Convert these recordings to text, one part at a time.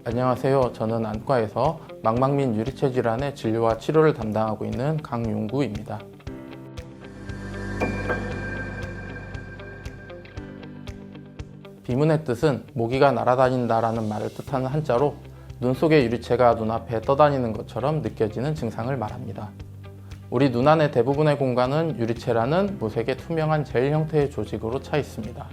안녕하세요. 저는 안과에서 망막 및 유리체 질환의 진료와 치료를 담당하고 있는 강용구입니다. 비문의 뜻은 모기가 날아다닌다라는 말을 뜻하는 한자로 눈 속의 유리체가 눈앞에 떠다니는 것처럼 느껴지는 증상을 말합니다. 우리 눈 안의 대부분의 공간은 유리체라는 무색의 투명한 젤 형태의 조직으로 차 있습니다.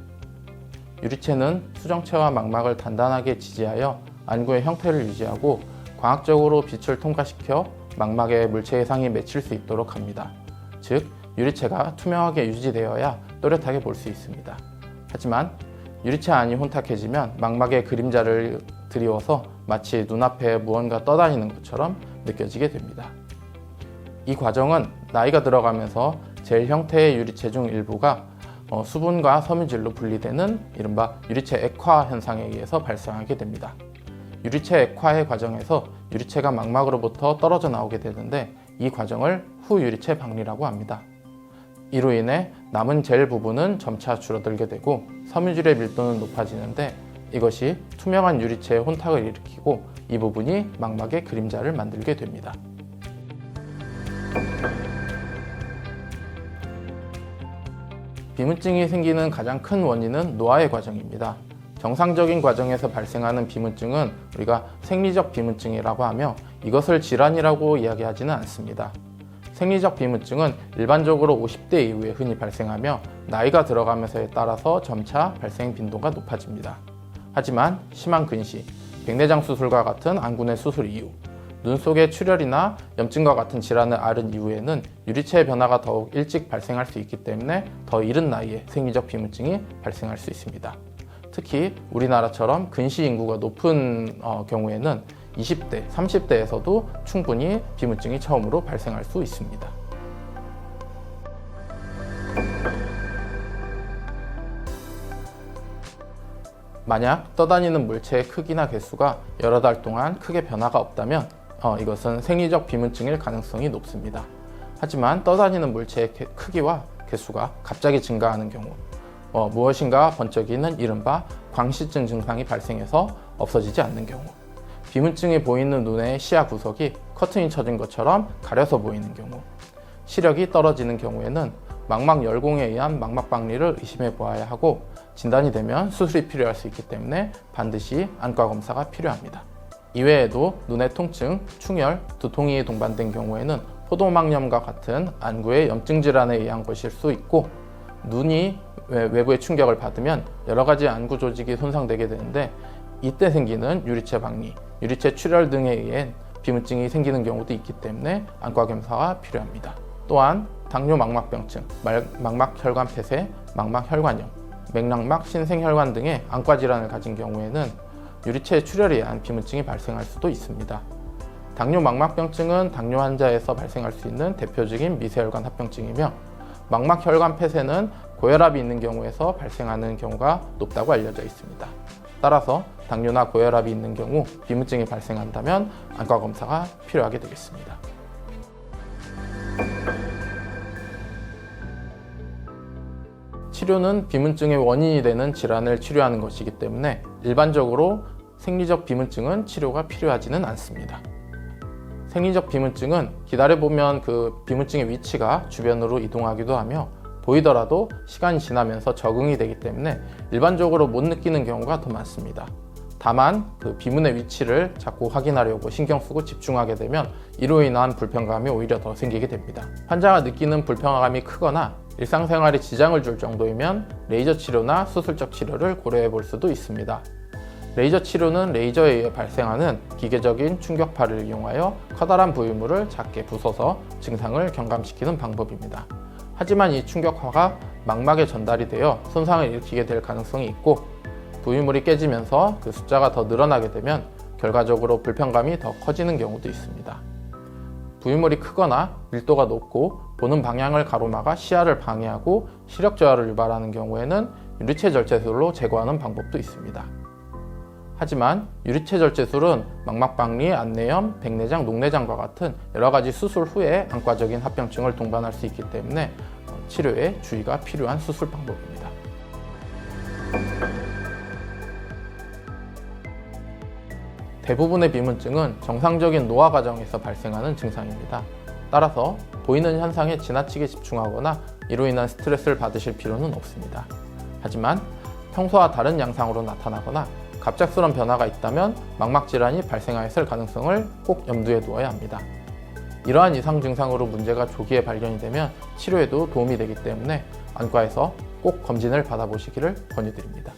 유리체는 수정체와 망막을 단단하게 지지하여 안구의 형태를 유지하고 광학적으로 빛을 통과시켜 망막에 물체 해상이 맺힐 수 있도록 합니다. 즉, 유리체가 투명하게 유지되어야 또렷하게 볼 수 있습니다. 하지만 유리체 안이 혼탁해지면 망막의 그림자를 드리워서 마치 눈앞에 무언가 떠다니는 것처럼 느껴지게 됩니다. 이 과정은 나이가 들어가면서 젤 형태의 유리체 중 일부가 수분과 섬유질로 분리되는 이른바 유리체 액화 현상에 의해서 발생하게 됩니다. 유리체 액화의 과정에서 유리체가 망막으로부터 떨어져 나오게 되는데 이 과정을 후유리체 박리라고 합니다. 이로 인해 남은 젤 부분은 점차 줄어들게 되고 섬유질의 밀도는 높아지는데 이것이 투명한 유리체의 혼탁을 일으키고 이 부분이 망막의 그림자를 만들게 됩니다. 비문증이 생기는 가장 큰 원인은 노화의 과정입니다. 정상적인 과정에서 발생하는 비문증은 우리가 생리적 비문증이라고 하며 이것을 질환이라고 이야기하지는 않습니다. 생리적 비문증은 일반적으로 50대 이후에 흔히 발생하며 나이가 들어가면서에 따라서 점차 발생 빈도가 높아집니다. 하지만 심한 근시, 백내장 수술과 같은 안구내 수술 이후, 눈 속의 출혈이나 염증과 같은 질환을 앓은 이후에는 유리체의 변화가 더욱 일찍 발생할 수 있기 때문에 더 이른 나이에 생리적 비문증이 발생할 수 있습니다. 특히 우리나라처럼 근시 인구가 높은 경우에는 20대, 30대에서도 충분히 비문증이 처음으로 발생할 수 있습니다. 만약 떠다니는 물체의 크기나 개수가 여러 달 동안 크게 변화가 없다면 이것은 생리적 비문증일 가능성이 높습니다. 하지만 떠다니는 물체의 크기와 개수가 갑자기 증가하는 경우 무엇인가 번쩍이는 이른바 광시증 증상이 발생해서 없어지지 않는 경우, 비문증이 보이는 눈의 시야 구석이 커튼이 쳐진 것처럼 가려서 보이는 경우, 시력이 떨어지는 경우에는 망막 열공에 의한 망막 박리를 의심해 보아야 하고 진단이 되면 수술이 필요할 수 있기 때문에 반드시 안과 검사가 필요합니다. 이외에도 눈의 통증, 충혈, 두통이 동반된 경우에는 포도막염과 같은 안구의 염증 질환에 의한 것일 수 있고 눈이 외부의 충격을 받으면 여러 가지 안구 조직이 손상되게 되는데 이때 생기는 유리체 박리, 유리체 출혈 등에 의해 비문증이 생기는 경우도 있기 때문에 안과 검사가 필요합니다. 또한 당뇨 망막병증, 망막 혈관 폐쇄, 망막 혈관염, 맥락막 신생혈관 등의 안과 질환을 가진 경우에는 유리체 출혈에 의한 비문증이 발생할 수도 있습니다. 당뇨 망막병증은 당뇨 환자에서 발생할 수 있는 대표적인 미세혈관 합병증이며 망막 혈관 폐쇄는 고혈압이 있는 경우에서 발생하는 경우가 높다고 알려져 있습니다. 따라서 당뇨나 고혈압이 있는 경우 비문증이 발생한다면 안과 검사가 필요하게 되겠습니다. 치료는 비문증의 원인이 되는 질환을 치료하는 것이기 때문에 일반적으로 생리적 비문증은 치료가 필요하지는 않습니다. 생리적 비문증은 기다려보면 그 비문증의 위치가 주변으로 이동하기도 하며 보이더라도 시간이 지나면서 적응이 되기 때문에 일반적으로 못 느끼는 경우가 더 많습니다. 다만 그 비문의 위치를 자꾸 확인하려고 신경 쓰고 집중하게 되면 이로 인한 불편감이 오히려 더 생기게 됩니다. 환자가 느끼는 불편감이 크거나 일상생활에 지장을 줄 정도이면 레이저 치료나 수술적 치료를 고려해 볼 수도 있습니다. 레이저 치료는 레이저에 의해 발생하는 기계적인 충격파를 이용하여 커다란 부위물을 작게 부숴서 증상을 경감시키는 방법입니다. 하지만 이 충격파가 망막에 전달이 되어 손상을 일으키게 될 가능성이 있고 부위물이 깨지면서 그 숫자가 더 늘어나게 되면 결과적으로 불편감이 더 커지는 경우도 있습니다. 부위물이 크거나 밀도가 높고 보는 방향을 가로막아 시야를 방해하고 시력 저하를 유발하는 경우에는 유리체 절제술로 제거하는 방법도 있습니다. 하지만 유리체 절제술은 망막 박리, 안내염, 백내장, 녹내장과 같은 여러 가지 수술 후에 안과적인 합병증을 동반할 수 있기 때문에 치료에 주의가 필요한 수술 방법입니다. 대부분의 비문증은 정상적인 노화 과정에서 발생하는 증상입니다. 따라서 보이는 현상에 지나치게 집중하거나 이로 인한 스트레스를 받으실 필요는 없습니다. 하지만 평소와 다른 양상으로 나타나거나 갑작스러운 변화가 있다면 망막질환이 발생하였을 가능성을 꼭 염두에 두어야 합니다. 이러한 이상 증상으로 문제가 조기에 발견이 되면 치료에도 도움이 되기 때문에 안과에서 꼭 검진을 받아보시기를 권유드립니다.